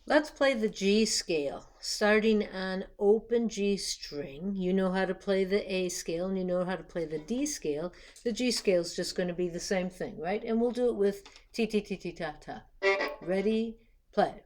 Let's play the G scale, starting on open G string. You know how to play the A scale and you know how to play the D scale. The G scale is just going to be the same thing, right? And we'll do it with ti ti ti ti ta ta. Ready, play.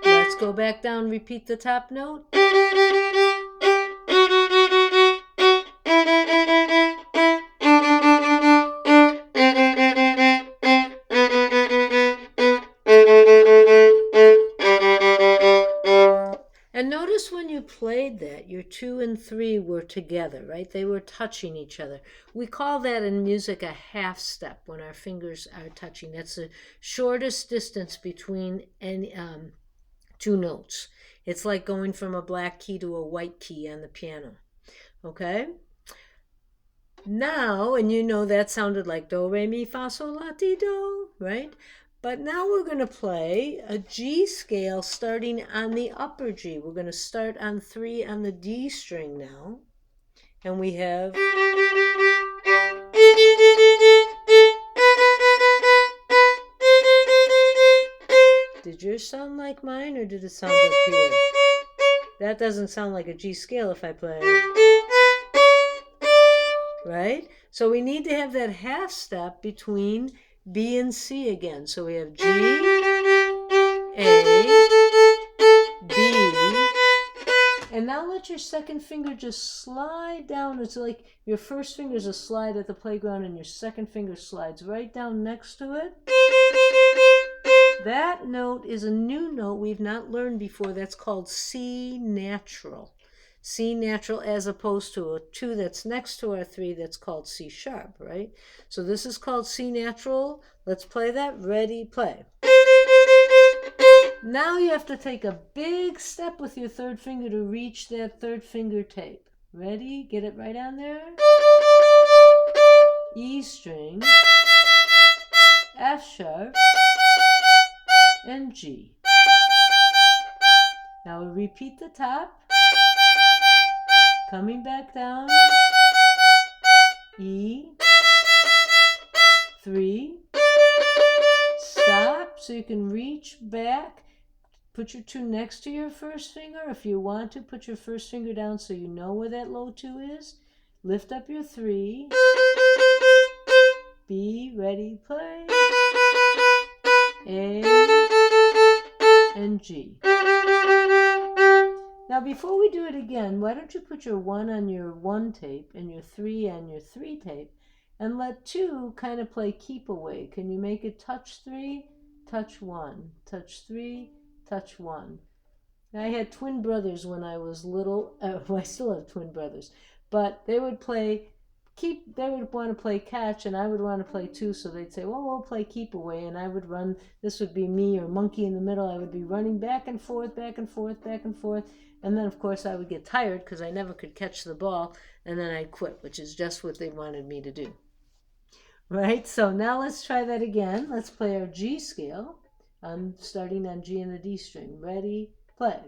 Let's go back down, repeat the top note. And notice when you played that, your 2 and 3 were together, right? They were touching each other. We call that in music a half step when our fingers are touching. That's the shortest distance between any two notes. It's like going from a black key to a white key on the piano, okay? Now, and you know that sounded like do, re, mi, fa, sol, la, ti, do, right? But now we're going to play a G scale starting on the upper G. We're going to start on 3 on the D string now. And we have... Did yours sound like mine or did it sound up here? That doesn't sound like a G scale if I play. Right? So we need to have that half step between B and C again. So we have G, A, B, and now let your second finger just slide down. It's like your first finger is a slide at the playground and your second finger slides right down next to it. That note is a new note we've not learned before. That's called C natural. C natural as opposed to a 2 that's next to our 3 that's called C sharp, right? So this is called C natural. Let's play that. Ready, play. Now you have to take a big step with your third finger to reach that third finger tape. Ready? Get it right on there. E string, F sharp, and G. Now we'll repeat the top. Coming back down, E, 3, stop so you can reach back, put your 2 next to your first finger. If you want to, put your first finger down so you know where that low 2 is. Lift up your 3, B, ready, play, A, and G. Now before we do it again, why don't you put your 1 on your 1 tape and your 3 on your 3 tape and let 2 kind of play keep away. Can you make it touch 3, touch 1, touch 3, touch 1? I had twin brothers when I was little. I still have twin brothers, but they would play keep. They would want to play catch, and I would want to play too. So they'd say, "Well, we'll play keep away," and I would run. This would be me or monkey in the middle. I would be running back and forth, back and forth, back and forth, and then of course I would get tired because I never could catch the ball, and then I'd quit, which is just what they wanted me to do. Right. So now let's try that again. Let's play our G scale. I'm starting on G and the D string. Ready, play.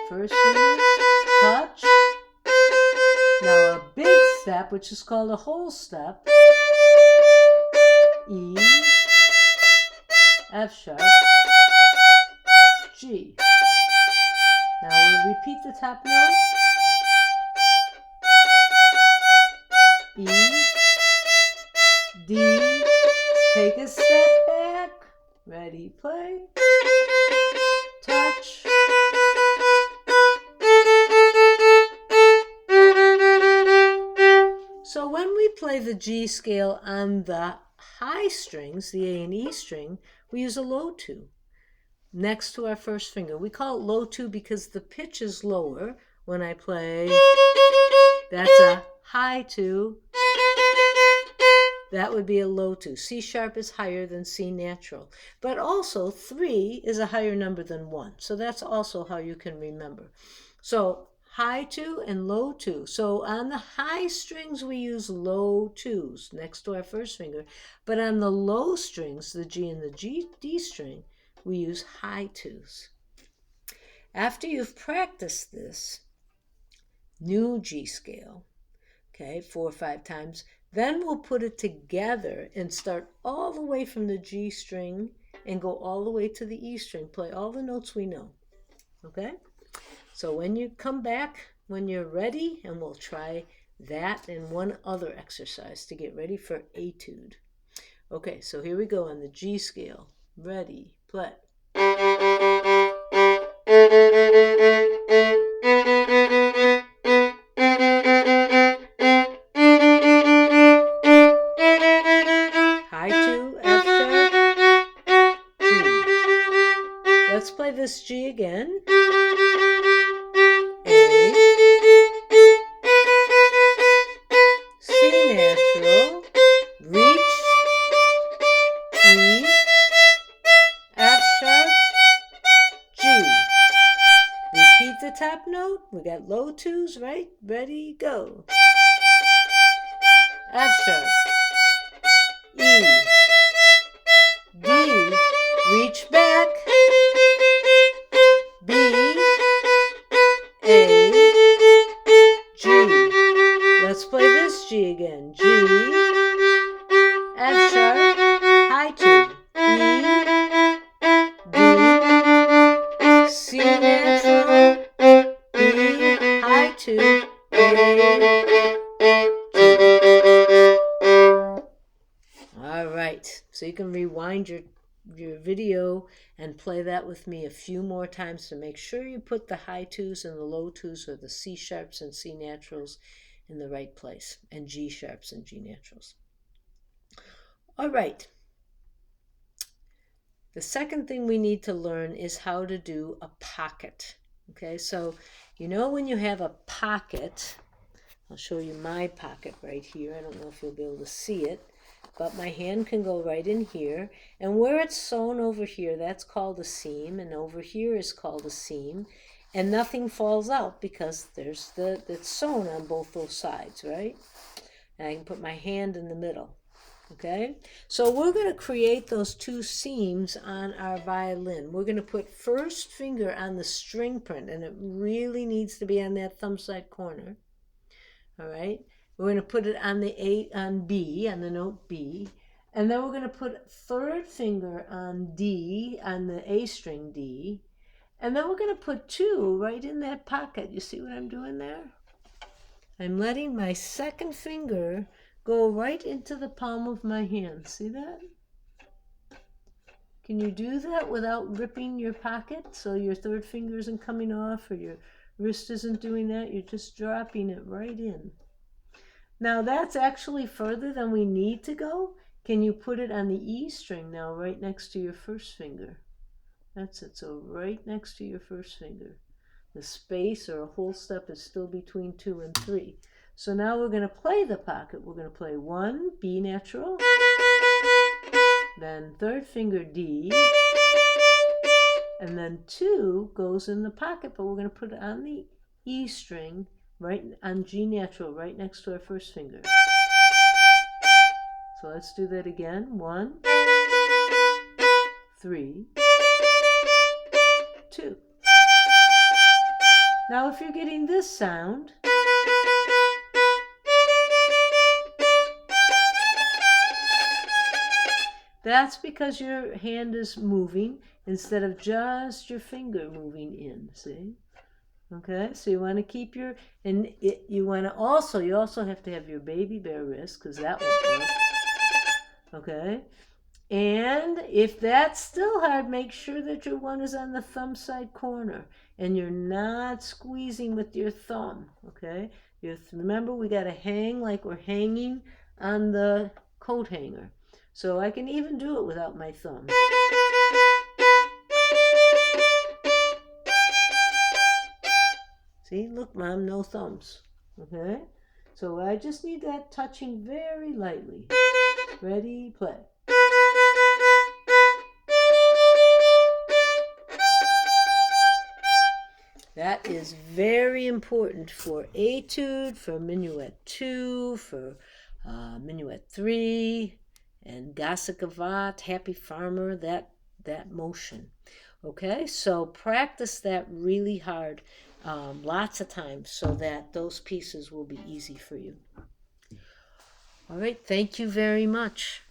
First finger, touch. Now a big step, which is called a whole step. E, F sharp, G. Now we'll repeat the top note. E, D, take a step back. Ready, play. Touch. So when we play the G scale on the high strings, the A and E string, we use a low 2 next to our first finger. We call it low 2 because the pitch is lower when I play. That's a high 2. That would be a low 2. C sharp is higher than C natural. But also 3 is a higher number than 1. So that's also how you can remember. So high 2 and low 2. So on the high strings we use low 2s next to our first finger. But on the low strings, the G and the D string, we use high twos. After you've practiced this new G scale, okay, 4 or 5 times, then we'll put it together and start all the way from the G string and go all the way to the E string, play all the notes we know, okay? So when you come back, when you're ready, and we'll try that and one other exercise to get ready for etude. Okay, so here we go on the G scale. Ready, play. High 2, F sharp, G. Let's play this G again. A, C natural, reach, E, F sharp, G. Repeat the top note. We got low twos, right? Ready, go. F sharp, E, D, reach back, B, A, G. Let's play this G again. G, F sharp, high 2, E, D, C natural, B, high 2, A, G. All right, so you can rewind your video and play that with me a few more times to make sure you put the high twos and the low twos or the C sharps and C naturals in the right place, and G sharps and G naturals. All right. The second thing we need to learn is how to do a pocket. Okay, so you know when you have a pocket, I'll show you my pocket right here. I don't know if you'll be able to see it, but my hand can go right in here, and where it's sewn over here, that's called a seam, and over here is called a seam, and nothing falls out because it's sewn on both those sides, right? And I can put my hand in the middle, okay? So we're going to create those 2 seams on our violin. We're going to put first finger on the string print, and it really needs to be on that thumb side corner, all right? We're going to put it on on B, on the note B, and then we're going to put third finger on D, on the A string D, and then we're going to put 2 right in that pocket. You see what I'm doing there? I'm letting my second finger go right into the palm of my hand. See that? Can you do that without ripping your pocket so your third finger isn't coming off or your wrist isn't doing that? You're just dropping it right in. Now that's actually further than we need to go. Can you put it on the E string now, right next to your first finger? That's it, so right next to your first finger. The space or a whole step is still between 2 and 3. So now we're going to play the pocket. We're going to play 1, B natural, then third finger D, and then 2 goes in the pocket, but we're going to put it on the E string, right on G natural, right next to our first finger. So let's do that again. 1, 3, 2. Now if you're getting this sound, that's because your hand is moving instead of just your finger moving in, see? Okay, so you want to keep your, and you also have to have your baby bear wrist, because that won't work. Okay, and if that's still hard, make sure that your one is on the thumb side corner and you're not squeezing with your thumb. Okay, remember we got to hang like we're hanging on the coat hanger. So I can even do it without my thumb. See, look, Mom, no thumbs. Okay? So I just need that touching very lightly. Ready, play. That is very important for etude, for Minuet 2, for Minuet 3, and Gasa Gavat, Happy Farmer. that motion. Okay, so practice that really hard, lots of times, so that those pieces will be easy for you. All right, thank you very much.